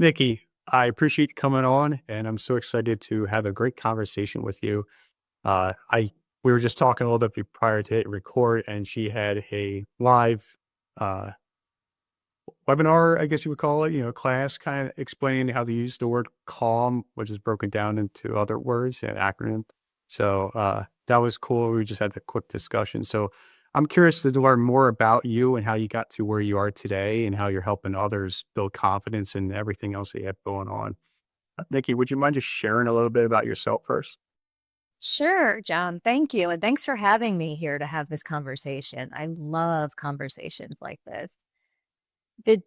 Nikki, I appreciate you coming on, and I'm so excited to have a great conversation with you. I We were just talking a little bit prior to hit record, and she had a live uh, webinar, I guess you would call it, class kind of explaining how to use the word calm, which is broken down into other words and acronyms. So that was cool. We just had a quick discussion. So I'm curious to learn more about you and how you got to where you are today and how you're helping others build confidence and everything else that you have going on. Nikki, would you mind just sharing a little bit about yourself first? Sure, John. Thank you. And thanks for having me here to have this conversation. I love conversations like this.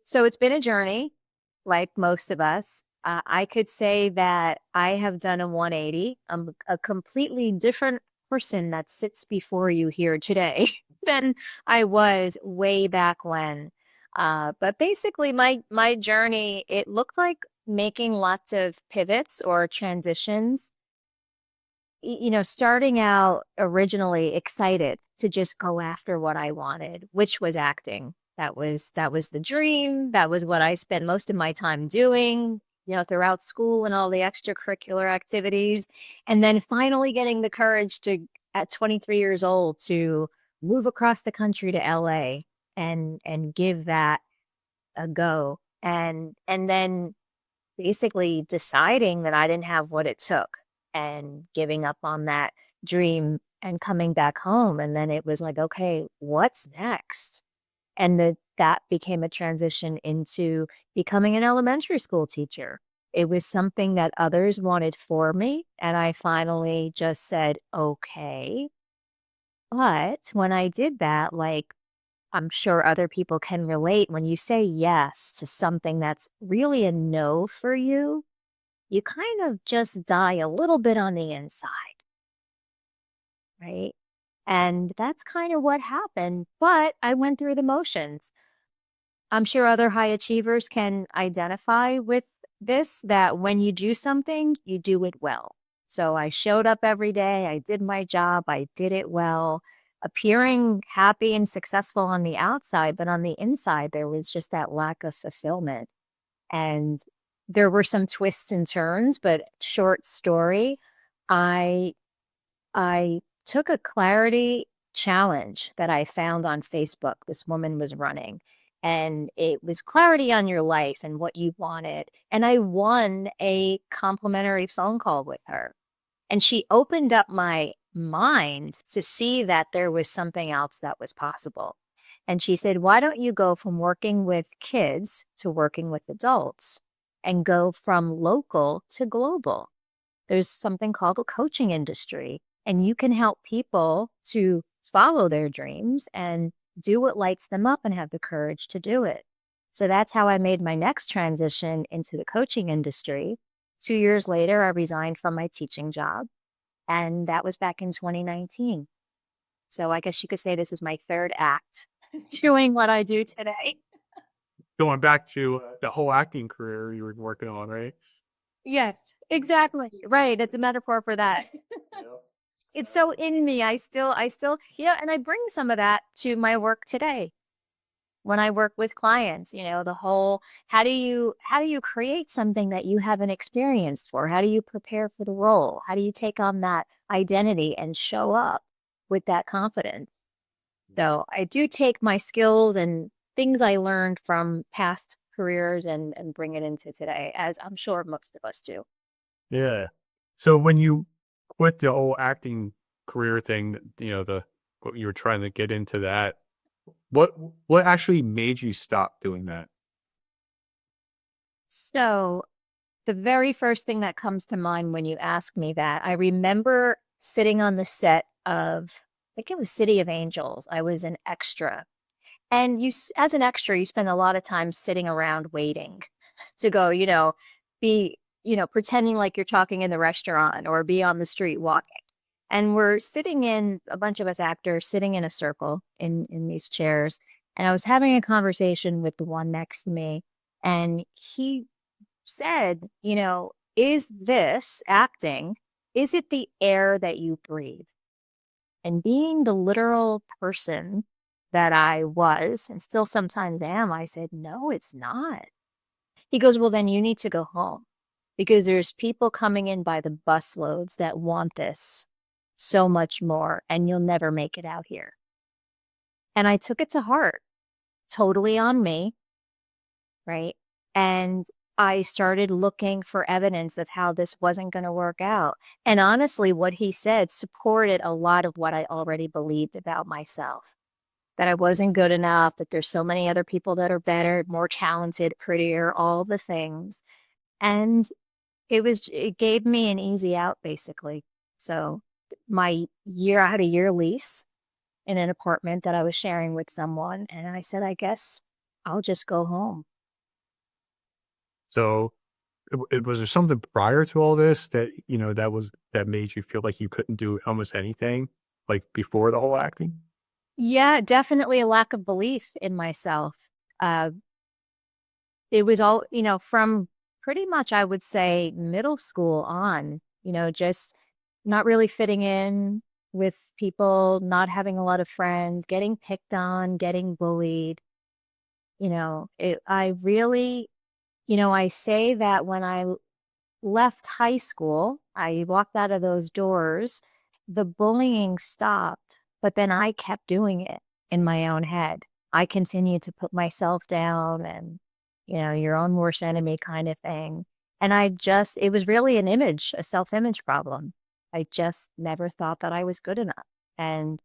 So it's been a journey, like most of us. I could say that I have done a 180. I'm a completely different person that sits before you here today than I was way back when. But basically, my journey, it looked like making lots of pivots or transitions, starting out originally excited to just go after what I wanted, which was acting. That was the dream. That was what I spent most of my time doing, throughout school and all the extracurricular activities. And then finally getting the courage to, at 23 years old, to move across the country to LA and give that a go. And then basically deciding that I didn't have what it took and giving up on that dream and coming back home. And then it was like, okay, what's next? And that became a transition into becoming an elementary school teacher. It was something that others wanted for me. And I finally just said, okay. But when I did that, like, I'm sure other people can relate. When you say yes to something that's really a no for you kind of just die a little bit on the inside, right? And that's kind of what happened. But I went through the motions. I'm sure other high achievers can identify with this, that when you do something, you do it well. So I showed up every day, I did my job, I did it well, appearing happy and successful on the outside, but on the inside, there was just that lack of fulfillment. And there were some twists and turns, but short story, I I took a clarity challenge that I found on Facebook. This woman was running, and it was clarity on your life and what you wanted. And I won a complimentary phone call with her. And she opened up my mind to see that there was something else that was possible. And she said, why don't you go from working with kids to working with adults and go from local to global? There's something called a coaching industry, and you can help people to follow their dreams and do what lights them up and have the courage to do it. So that's how I made my next transition into the coaching industry. 2 years later, I resigned from my teaching job, and that was back in 2019. So I guess you could say this is my third act doing what I do today. Going back to the whole acting career you were working on, right? Yes, exactly. Right. It's a metaphor for that. Yep. It's So so in me. I still, yeah, and I bring some of that to my work today when I work with clients, the whole how do you create something that you haven't experienced for? How do you prepare for the role? How do you take on that identity and show up with that confidence? So I do take my skills and things I learned from past careers and bring it into today, as I'm sure most of us do. yeah. So when you quit the whole acting career thing, the what you were trying to get into that, what what actually made you stop doing that? So the very first thing that comes to mind when you ask me that, I remember sitting on the set of, I think it was City of Angels. I was an extra. And as an extra, you spend a lot of time sitting around waiting to go, be, pretending like you're talking in the restaurant or be on the street walking. And we're sitting in, a bunch of us actors sitting in a circle in these chairs. And I was having a conversation with the one next to me. And he said, is this acting? Is it the air that you breathe? And being the literal person that I was and still sometimes am, I said, no, it's not. He goes, well, then you need to go home because there's people coming in by the busloads that want this so much more, and you'll never make it out here. And I took it to heart, totally on me, right? And I started looking for evidence of how this wasn't going to work out. And honestly, what he said supported a lot of what I already believed about myself, that I wasn't good enough, that there's so many other people that are better, more talented, prettier, all the things. And it gave me an easy out basically. So I had a year lease in an apartment that I was sharing with someone. And I said, I guess I'll just go home. So, was there something prior to all this that, that made you feel like you couldn't do almost anything, like, before the whole acting? Yeah, definitely a lack of belief in myself. Uh, it was all, from pretty much, I would say, middle school on, just not really fitting in with people, not having a lot of friends, getting picked on, getting bullied. I really, I say that when I left high school, I walked out of those doors, the bullying stopped, but then I kept doing it in my own head. I continued to put myself down and, your own worst enemy kind of thing. And it was really a self-image problem. I just never thought that I was good enough. And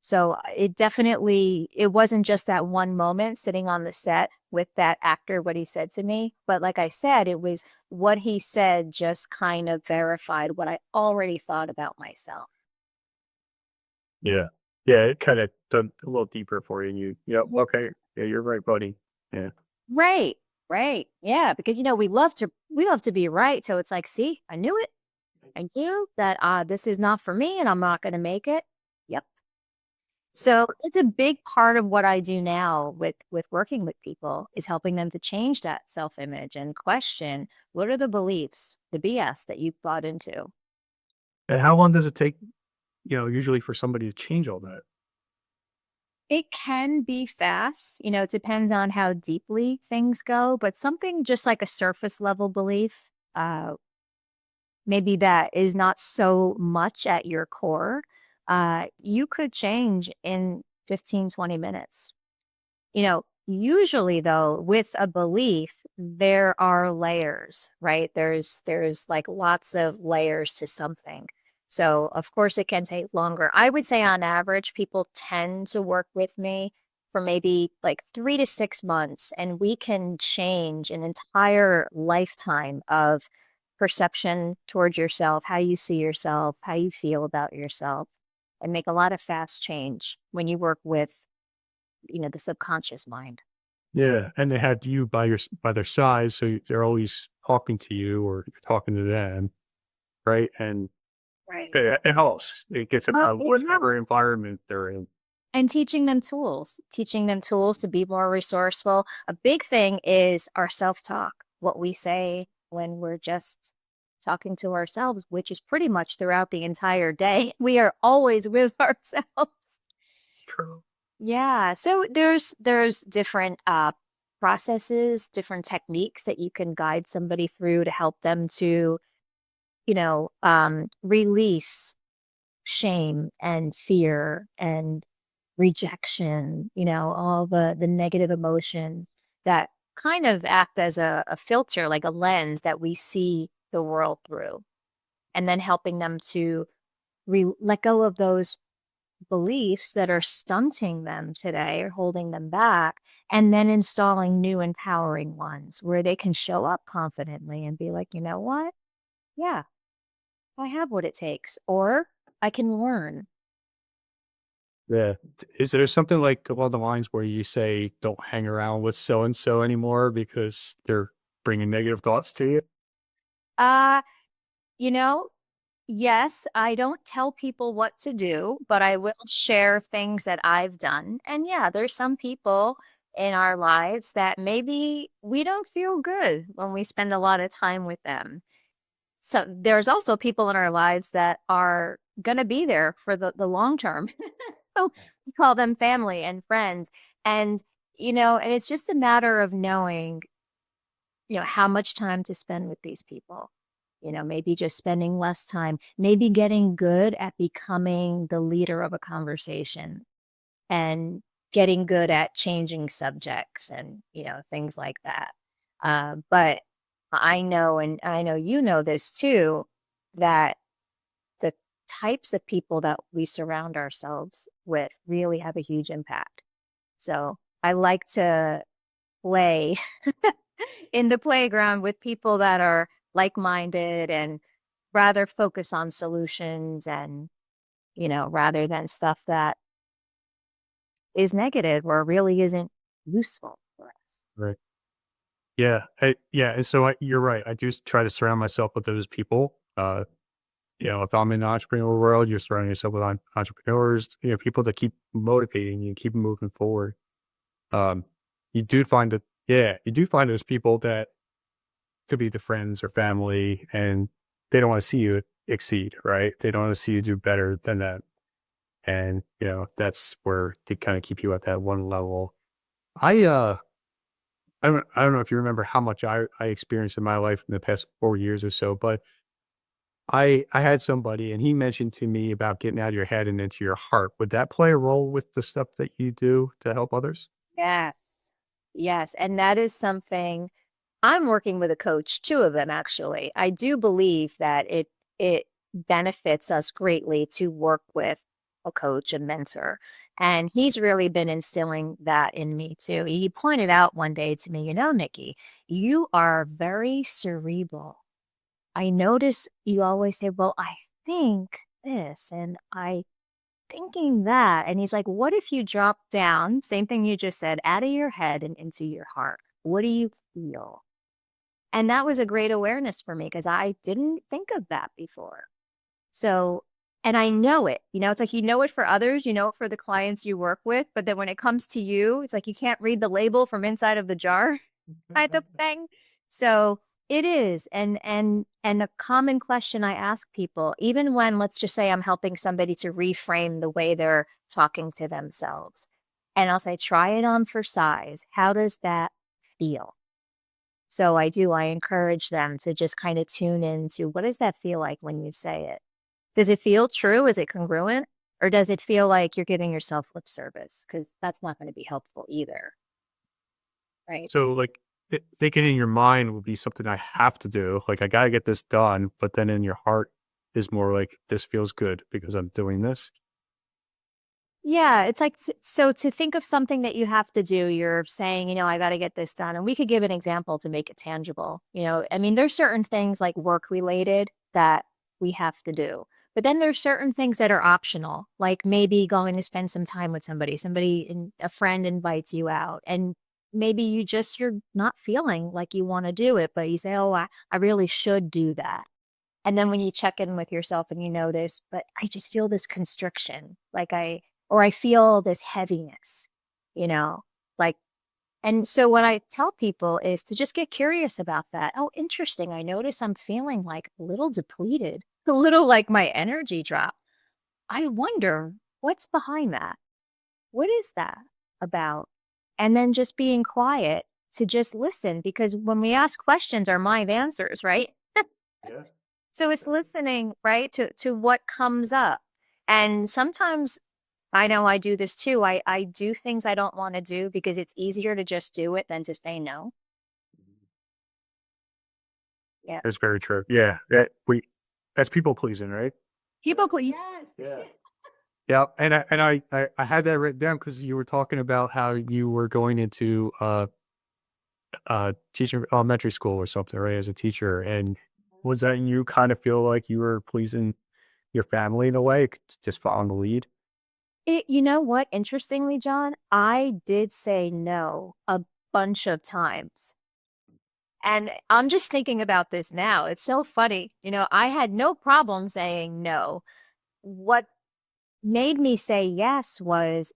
so it wasn't just that one moment sitting on the set with that actor, what he said to me. But like I said, it was what he said just kind of verified what I already thought about myself. Yeah. Yeah, it kinda dug a little deeper for you, and yep, okay. Yeah, you're right, buddy. Yeah. Right. Right. Yeah. Because we love to be right. So it's like, see, I knew it. I knew that this is not for me and I'm not gonna make it. Yep. So it's a big part of what I do now with working with people is helping them to change that self-image and question what are the beliefs, the BS that you bought into. And how long does it take, usually for somebody to change all that? It can be fast, it depends on how deeply things go, but something just like a surface level belief, maybe that is not so much at your core, you could change in 15, 20 minutes. Usually though, with a belief, there are layers, right? There's like lots of layers to something. So of course it can take longer. I would say on average, people tend to work with me for maybe like 3 to 6 months, and we can change an entire lifetime of perception towards yourself, how you see yourself, how you feel about yourself, and make a lot of fast change when you work with the subconscious mind. Yeah, and they had you by their side, so they're always talking to you or you're talking to them, right? And Right. it helps. It gets them Oh, out of whatever environment they're in. and teaching them tools to be more resourceful. A big thing is our self-talk, what we say when we're just talking to ourselves, which is pretty much throughout the entire day. We are always with ourselves. True. Yeah, so there's different processes, different techniques that you can guide somebody through to help them to, release shame and fear and rejection, all the negative emotions that kind of act as a filter, like a lens that we see the world through, and then helping them to let go of those beliefs that are stunting them today or holding them back, and then installing new empowering ones where they can show up confidently and be like, you know what? Yeah, I have what it takes, or I can learn. Yeah. Is there something like along the lines where you say, "Don't hang around with so and so anymore because they're bringing negative thoughts to you"? Uh, you know, yes, I don't tell people what to do, but I will share things that I've done. And yeah, there's some people in our lives that maybe we don't feel good when we spend a lot of time with them. So there's also people in our lives that are going to be there for the long term. So we call them family and friends. And, and it's just a matter of knowing. how much time to spend with these people. Maybe just spending less time, maybe getting good at becoming the leader of a conversation and getting good at changing subjects and, things like that. But I know, and I know you know this too, that the types of people that we surround ourselves with really have a huge impact. So I like to play in the playground with people that are like-minded and rather focus on solutions and, rather than stuff that is negative or really isn't useful for us. Right. Yeah. Yeah. And so you're right. I do try to surround myself with those people. If I'm in the entrepreneurial world, you're surrounding yourself with entrepreneurs, people that keep motivating you, keep moving forward. Um, you do find that, yeah, you do find those people that could be the friends or family, and they don't want to see you exceed, right? They don't want to see you do better than that. And, that's where they kind of keep you at that one level. I, uh, I don't know if you remember how much I experienced in my life in the past 4 years or so, but I had somebody and he mentioned to me about getting out of your head and into your heart. Would that play a role with the stuff that you do to help others? Yes. Yes. And that is something I'm working with a coach, two of them actually. I do believe that it benefits us greatly to work with a coach, a mentor. And he's really been instilling that in me too. He pointed out one day to me, Nikki, you are very cerebral. I notice you always say, well, I think this and I thinking that. And he's like, what if you drop down, same thing you just said, out of your head and into your heart? What do you feel? And that was a great awareness for me because I didn't think of that before. So, and I know it, it's like you know it for others, you know it for the clients you work with, but then when it comes to you, it's like you can't read the label from inside of the jar kind of thing. So it is. And a common question I ask people, even when let's just say I'm helping somebody to reframe the way they're talking to themselves. And I'll say, try it on for size. How does that feel? So I encourage them to just kind of tune into what does that feel like when you say it? Does it feel true? Is it congruent? Or does it feel like you're giving yourself lip service? Because that's not going to be helpful either. Right. So, like, thinking in your mind would be something I have to do. Like, I got to get this done. But then in your heart is more like, this feels good because I'm doing this. Yeah, it's like so to think of something that you have to do, you're saying, I got to get this done. And we could give an example to make it tangible. I mean, there's certain things like work related that we have to do. But then there's certain things that are optional, like maybe going to spend some time with a friend invites you out and maybe you're not feeling like you want to do it, but you say, "Oh, I really should do that." And then when you check in with yourself and you notice, but I just feel this constriction, or I feel this heaviness, you know, like, and so what I tell people is to just get curious about that. Oh, interesting. I notice I'm feeling like a little depleted, a little like my energy dropped. I wonder what's behind that. What is that about? And then just being quiet to just listen because when we ask questions, our mind answers, right? Yeah. So it's listening, right, to what comes up. And sometimes I know I do this too. I do things I don't want to do because it's easier to just do it than to say no. Yeah. That's very true. Yeah. That's people pleasing, right? People please. Yeah. Yeah. And I had that written down because you were talking about how you were going into teaching elementary school or something, right? As a teacher. And was that you kind of feel like you were pleasing your family in a way, just following the lead? You know what? Interestingly, John, I did say no a bunch of times. And I'm just thinking about this now. It's so funny. I had no problem saying no. What made me say yes was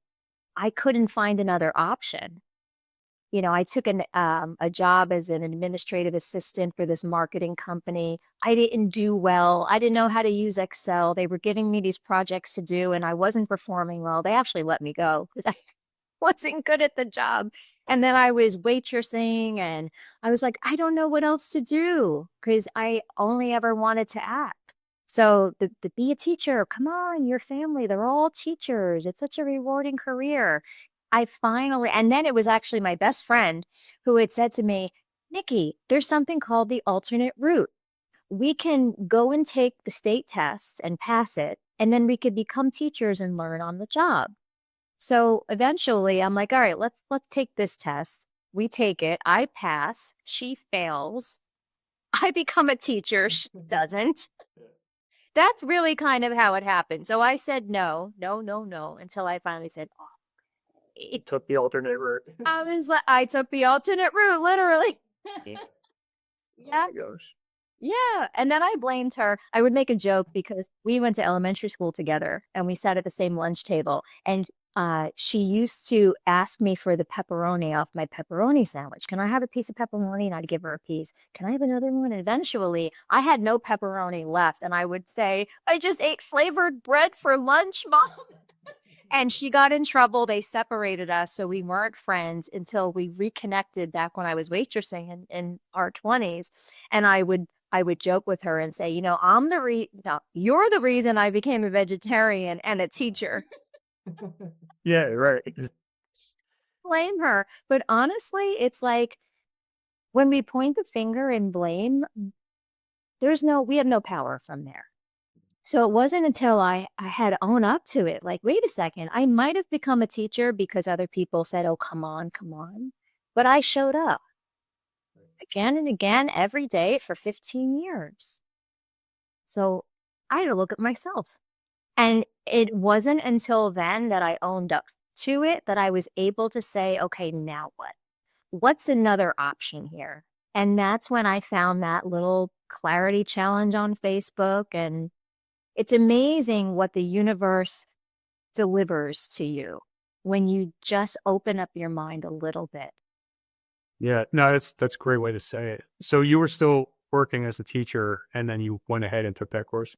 I couldn't find another option. I took a job as an administrative assistant for this marketing company. I didn't do well. I didn't know how to use Excel. They were giving me these projects to do, and I wasn't performing well. They actually let me go because I wasn't good at the job. And then I was waitressing and I was like, I don't know what else to do because I only ever wanted to act. So the be a teacher, come on, your family, they're all teachers. It's such a rewarding career. I finally, and then it was actually my best friend who had said to me, Nikki, there's something called the alternate route. We can go and take the state tests and pass it, and then we could become teachers and learn on the job. So eventually I'm like, all right, let's take this test. We take it, I pass, she fails. I become a teacher, she doesn't. That's really kind of how it happened. So I said no, no, no, no, until I finally said, You took the alternate route. I was like, I took the alternate route, literally. Yeah. Oh Yeah. my gosh. Yeah. And then I blamed her. I would make a joke because we went to elementary school together and we sat at the same lunch table. And she used to ask me for the pepperoni off my pepperoni sandwich. Can I have a piece of pepperoni? And I'd give her a piece. Can I have another one? And eventually I had no pepperoni left. And I would say, I just ate flavored bread for lunch, Mom. And she got in trouble. They separated us. So we weren't friends until we reconnected back when I was waitressing in our 20s. And I would joke with her and say, no, you're the reason I became a vegetarian and a teacher. Yeah, right. Blame her. But honestly, it's like when we point the finger and blame, we have no power from there. So it wasn't until I had to own up to it. Like, wait a second, I might have become a teacher because other people said, oh, come on, come on. But I showed up again and again every day for 15 years. So I had to look at myself. And it wasn't until then that I owned up to it that I was able to say, okay, now what? What's another option here? And that's when I found that little clarity challenge on Facebook. And it's amazing what the universe delivers to you when you just open up your mind a little bit. Yeah, no, that's a great way to say it. So you were still working as a teacher and then you went ahead and took that course?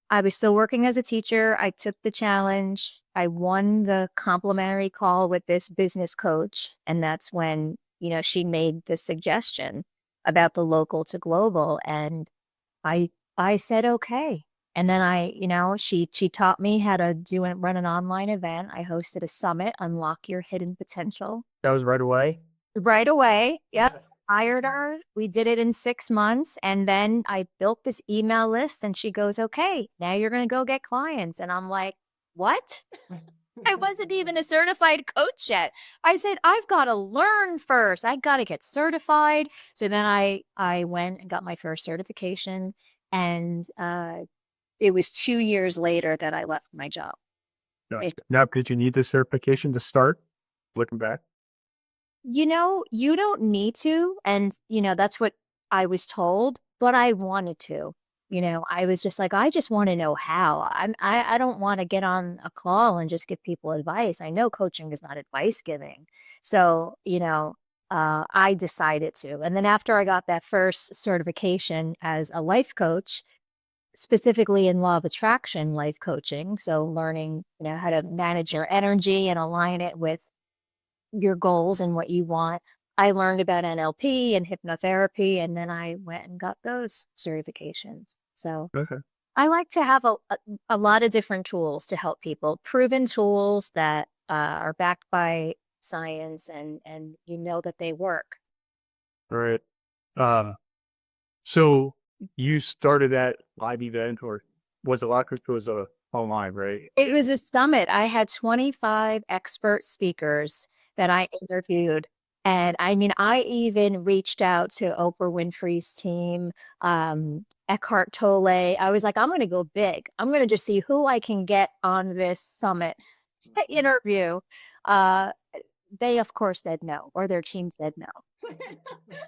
I was still working as a teacher. I took the challenge. I won the complimentary call with this business coach. And that's when, she made the suggestion about the local to global. And I I said, okay. And then she taught me how to run an online event. I hosted a summit, Unlock Your Hidden Potential. That was right away? Right away. Yep. Hired her. We did it in 6 months. And then I built this email list and she goes, okay, now you're going to go get clients. And I'm like, what? I wasn't even a certified coach yet. I said, I've got to learn first. I got to get certified. So then I went and got my first certification. And it was 2 years later that I left my job. Gotcha. Now, did you need the certification to start looking back? You don't need to. And, that's what I was told, but I wanted to. I was just like, I just want to know how. I don't want to get on a call and just give people advice. I know coaching is not advice giving. So, I decided to. And then after I got that first certification as a life coach, specifically in law of attraction life coaching, so learning, how to manage your energy and align it with your goals and what you want. I learned about NLP and hypnotherapy, and then I went and got those certifications. So Okay. I like to have a lot of different tools to help people, proven tools that are backed by science and that they work. All right. Um, so you started that live event or was it live? It was online, right? It was a summit. I had 25 expert speakers that I interviewed. And I mean, I even reached out to Oprah Winfrey's team, Eckhart Tolle. I was like, I'm going to go big. I'm going to just see who I can get on this summit to interview. Uh, they, of course, said no, or their team said no.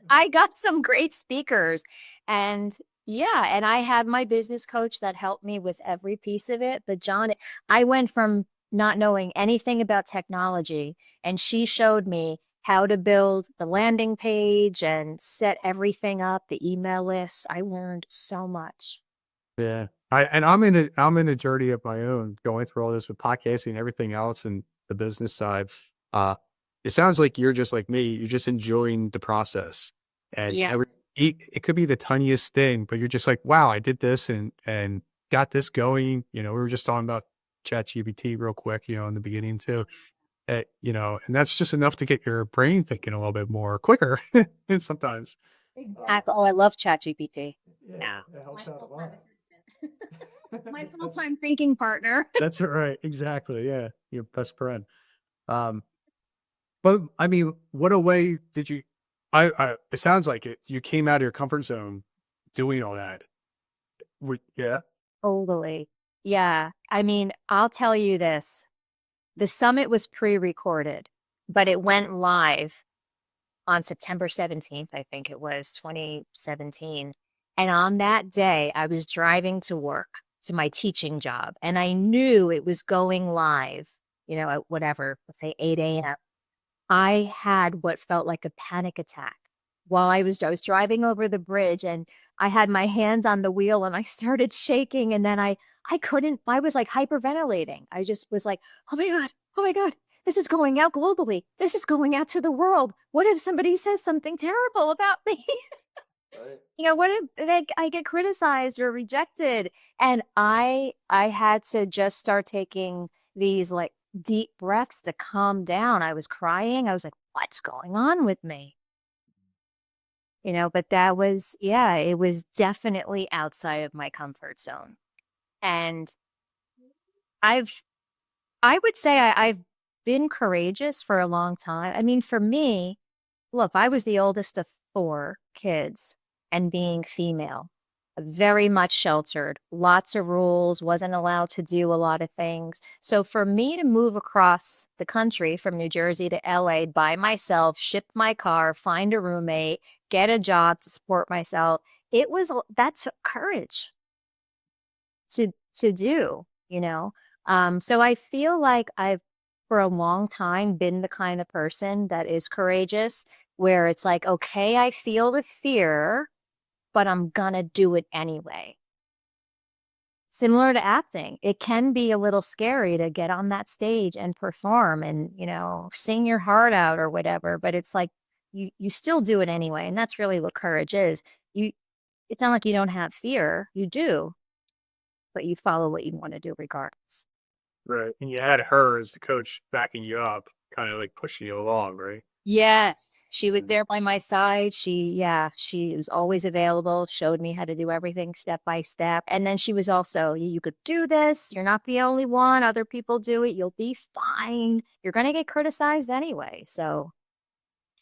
I got some great speakers. And yeah, and I had my business coach that helped me with every piece of it. But John, I went from not knowing anything about technology, and she showed me how to build the landing page and set everything up, the email lists. I learned so much. Yeah. I'm in a journey of my own going through all this with podcasting and everything else and the business side. Uh, it sounds like you're just like me. You're just enjoying the process, and Yeah. it could be the tiniest thing, but you're just like, wow, I did this and got this going. You know, we were just talking about ChatGPT real quick, you know, in the beginning too. You know, and that's just enough to get your brain thinking a little bit more quicker. And sometimes, Oh, I love ChatGPT. yeah, Yeah. it My helps out a full-time lot. assistant. My That's full-time thinking partner. that's right, exactly. Yeah, your best friend. Um, but I mean, what a way did you? It sounds like it. You came out of your comfort zone doing all that. Yeah. Totally. Yeah. I mean, I'll tell you this. The summit was pre-recorded, but it went live on September 17th, I think it was 2017. And on that day, I was driving to work to my teaching job, and I knew it was going live, you know, at whatever, let's say 8 a.m. I had what felt like a panic attack while I was driving over the bridge, and I had my hands on the wheel and I started shaking, and then I couldn't, I was like hyperventilating. I just was like, "Oh my God. Oh my God. This is going out globally. This is going out to the world. What if somebody says something terrible about me?" Right. You know, what if like I get criticized or rejected? And I had to just start taking these like deep breaths to calm down. I was crying. I was like, what's going on with me? You know, but that was, yeah, it was definitely outside of my comfort zone. And I've I would say I've been courageous for a long time. I mean, for me, look, I was the oldest of four kids, and being female, very much sheltered, lots of rules, wasn't allowed to do a lot of things. So for me to move across the country from New Jersey to LA by myself, ship my car, find a roommate, get a job to support myself, that took courage to do, you know? So I feel like I've for a long time been the kind of person that is courageous, where it's like, okay, I feel the fear, but I'm gonna do it anyway. Similar to acting, it can be a little scary to get on that stage and perform and, you know, sing your heart out or whatever, but it's like you still do it anyway. And that's really what courage is. You it's not like you don't have fear. You do, but you follow what you want to do regardless. Right. And you had her as the coach backing you up, kind of like pushing you along, right? Yes. She was Mm. there by my side. Yeah, she was always available, showed me how to do everything step by step. And then she was also, you could do this. You're not the only one. Other people do it. You'll be fine. You're going to get criticized anyway. So,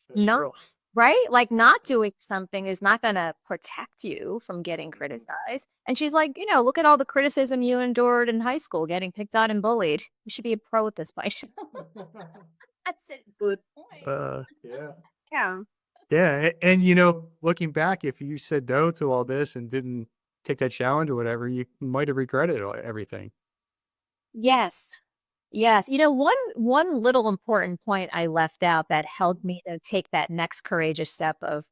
That's not true. right. Like, not doing something is not going to protect you from getting Mhm. criticized. And she's like, you know, look at all the criticism you endured in high school, getting picked on and bullied. You should be a pro at this point. That's a good point. Yeah. Yeah. Yeah. And, you know, looking back, if you said no to all this and didn't take that challenge or whatever, you might have regretted everything. Yes. Yes. You know, one little important point I left out that helped me to take that next courageous step of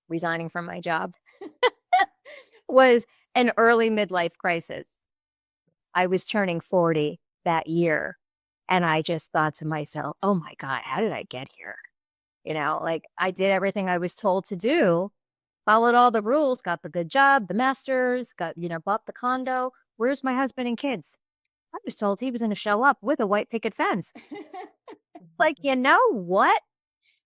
resigning from my job was an early midlife crisis. I was turning 40 that year, and I just thought to myself, "Oh my God, how did I get here?" You know, like I did everything I was told to do, followed all the rules, got the good job, the masters, got, you know, bought the condo. Where's my husband and kids? I was told he was going to show up with a white picket fence. Like, you know what?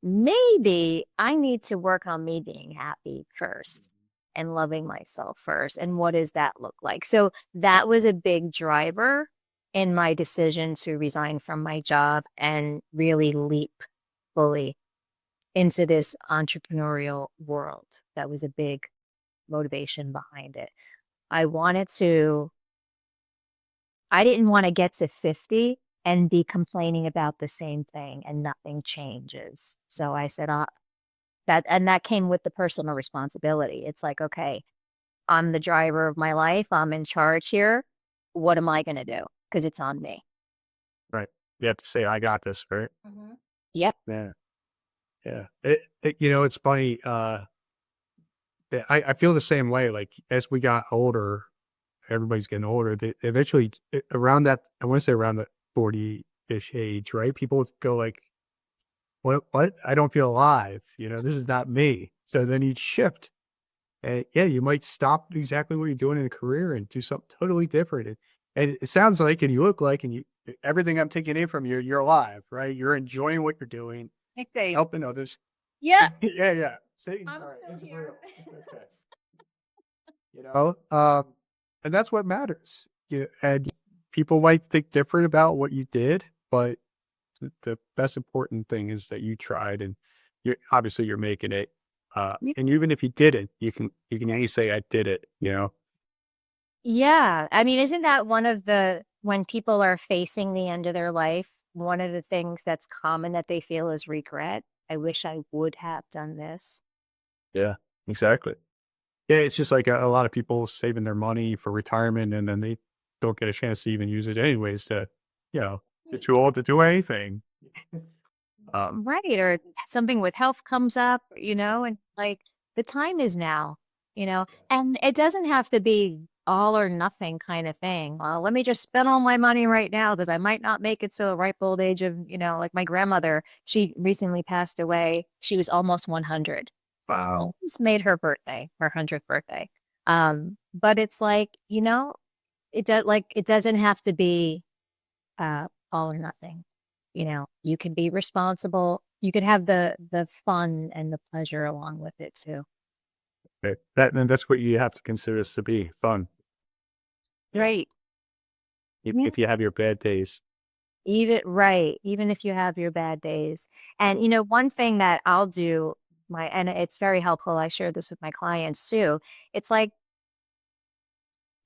Maybe I need to work on me being happy first and loving myself first. And what does that look like? So that was a big driver in my decision to resign from my job and really leap fully into this entrepreneurial world. That was a big motivation behind it. I wanted to I didn't wanna get to 50 and be complaining about the same thing and nothing changes. So I said, that came with the personal responsibility. It's like, "Okay, I'm the driver of my life. I'm in charge here. What am I gonna do? Because it's on me." Right. You have to say, I got this, right? Mhm. Yep. Yeah. Yeah. You know, it's funny. I feel the same way. Like as we got older, everybody's getting older. They eventually around that, I want to say around that 40-ish age, right? People go like, What? I don't feel alive. This is not me. So then you'd shift. And yeah, you might stop exactly what you're doing in a career and do something totally different. And it sounds like, and you look like, and everything I'm taking in from you, you're alive, right? You're enjoying what you're doing, I say, helping others. yeah, Yeah, yeah. See, I'm all right, still it's here. real. It's okay. And that's what matters. And people might think different about what you did, but the best important thing is that you tried, and you're making it. And even if you didn't, you can always say, I did it. Yeah. I mean, isn't that one of when people are facing the end of their life, one of the things that's common that they feel is regret? I wish I would have done this. Yeah, exactly. Yeah, it's just like a lot of people saving their money for retirement, and then they don't get a chance to even use it anyways to, they're too old to do anything. Um, Right. Or something with health comes up, and like the time is now, and it doesn't have to be all or nothing kind of thing. Well, let me just spend all my money right now because I might not make it to a ripe old age of, like my grandmother, she recently passed away. She was almost 100. wow. Just made her birthday, her 100th birthday. But it's like, it doesn't have to be all or nothing. You can be responsible. You can have the fun and the pleasure along with it too. That's what you have to consider this to be fun. Yeah. Right. If, Yeah. if you have your bad days. Even if you have your bad days. And one thing that I'll do, and it's very helpful. I share this with my clients too. It's like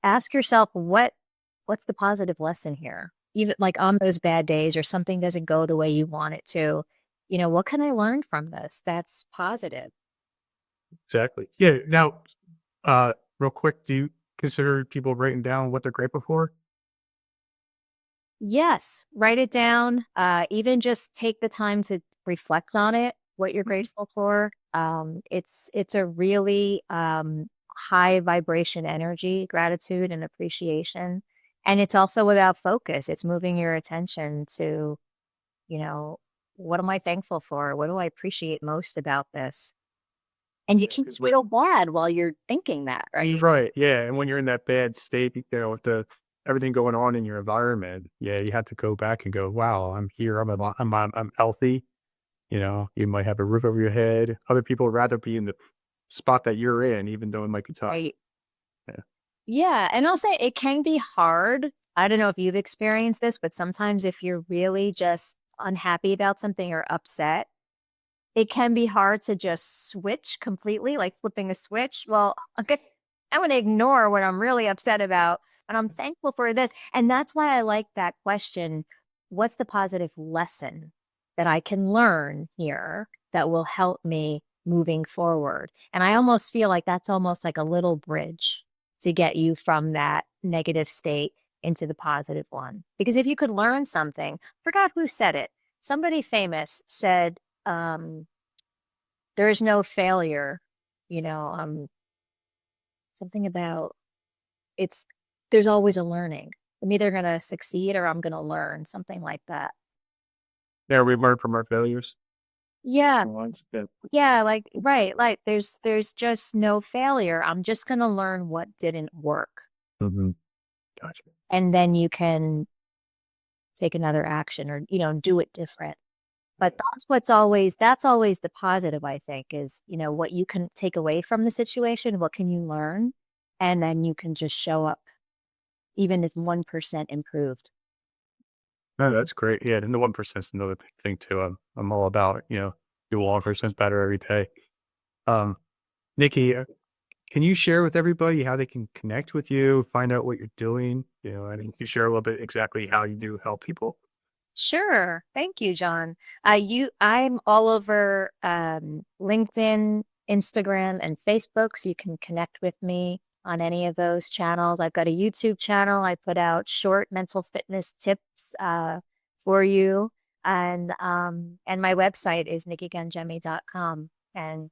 ask yourself what's the positive lesson here? Even like on those bad days or something doesn't go the way you want it to, what can I learn from this that's positive? Exactly. Yeah. Now, real quick, do you consider people writing down what they're grateful for? Yes, write it down. Even just take the time to reflect on it, what you're grateful for. It's a really high vibration energy, gratitude and appreciation. And it's also about focus. It's moving your attention to, you know, what am I thankful for? What do I appreciate most about this? And you Yeah, can't because feel bad while you're thinking that, right? right, yeah, and when you're in that bad state, with the everything going on in your environment, yeah, you have to go back and go, "Wow, I'm here. I'm healthy." You might have a roof over your head. Other people would rather be in the spot that you're in, even though it might be tough. Right. Yeah, Yeah, and I'll say it can be hard. I don't know if you've experienced this, but sometimes if you're really just unhappy about something or upset, it can be hard to just switch completely, like flipping a switch. Well, okay, I'm going to ignore what I'm really upset about, and I'm thankful for this. And that's why I like that question. What's the positive lesson that I can learn here that will help me moving forward? And I almost feel like that's almost like a little bridge to get you from that negative state into the positive one. Because if you could learn something, forgot who said it. Somebody famous said, there is no failure, you know, something about it's there's always a learning. I'm either gonna succeed or I'm gonna learn, something like that. yeah, we learn from our failures. Yeah, Well, yeah. yeah, like right, like there's just no failure. I'm just gonna learn what didn't work. Mhm. Gotcha. And then you can take another action or, do it different. But that's always the positive, I think, is, what you can take away from the situation, what can you learn? And then you can just show up even if 1% improved. No, that's great. Yeah, and the 1% is another big thing too. I'm all about, do 1% better every day. Um, Nikki, can you share with everybody how they can connect with you, find out what you're doing? And can you share a little bit exactly how you do help people? Sure. Thank you, John. I'm all over LinkedIn, Instagram, and Facebook, so you can connect with me on any of those channels. I've got a YouTube channel. I put out short mental fitness tips for you. And my website is nikkigangemi.com. And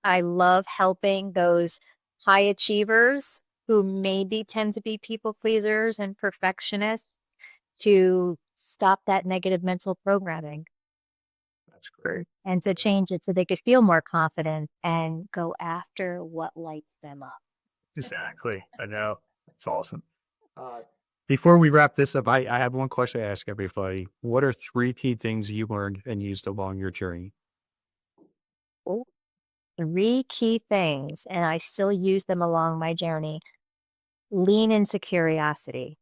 I love helping those high achievers who maybe tend to be people pleasers and perfectionists to stop that negative mental programming. That's great. and to change it so they could feel more confident and go after what lights them up. Exactly. I know. It's awesome. Uh, Before we wrap this up, I have one question to ask everybody. What are three key things you learned and used along your journey? Ooh, three key things, and I still use them along my journey. Lean into curiosity.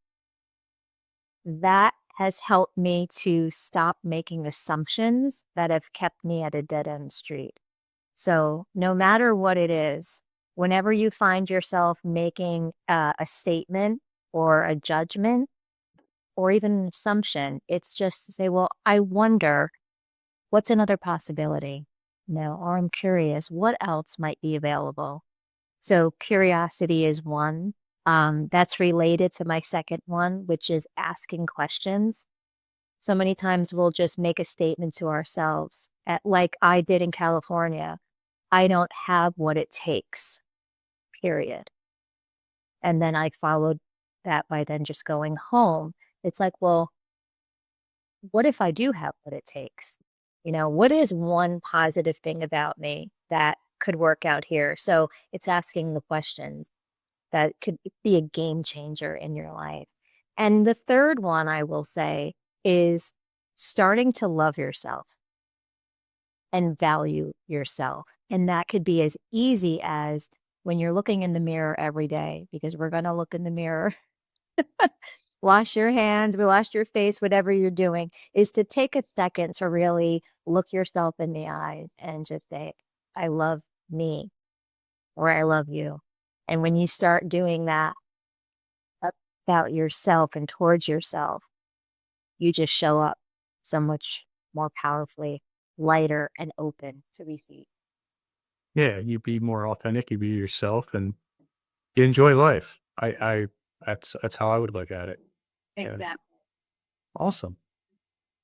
That has helped me to stop making assumptions that have kept me at a dead end street. So, no matter what it is, whenever you find yourself making a statement or a judgment or even an assumption, it's just to say, well, I wonder what's another possibility? Or I'm curious, what else might be available? So, curiosity is one. That's related to my second one, which is asking questions. So many times we'll just make a statement to ourselves, like I did in California. I don't have what it takes, period. And then I followed that by then just going home. It's like, well, what if I do have what it takes? What is one positive thing about me that could work out here? So it's asking the questions that could be a game changer in your life. And the third one I will say is starting to love yourself and value yourself. And that could be as easy as when you're looking in the mirror every day, because we're going to look in the mirror, wash your hands, wash your face, whatever you're doing, is to take a second to really look yourself in the eyes and just say, I love me or I love you. And when you start doing that about yourself and towards yourself, you just show up so much more powerfully, lighter and open to receive. Yeah, you be more authentic, you be yourself, and you enjoy life. That's how I would look at it. Yeah, Exactly. awesome.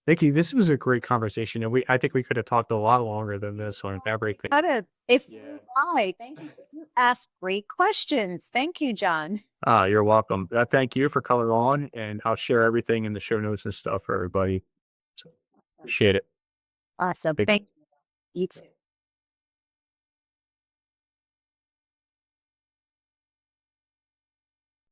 Nikki, this was a great conversation, and I think we could have talked a lot longer than this on everything. If Yeah. thank you. You asked great questions. Thank you, John. You're welcome. Thank you for coming on, and I'll share everything in the show notes and stuff for everybody. So appreciate it. Awesome. Big Thank you too.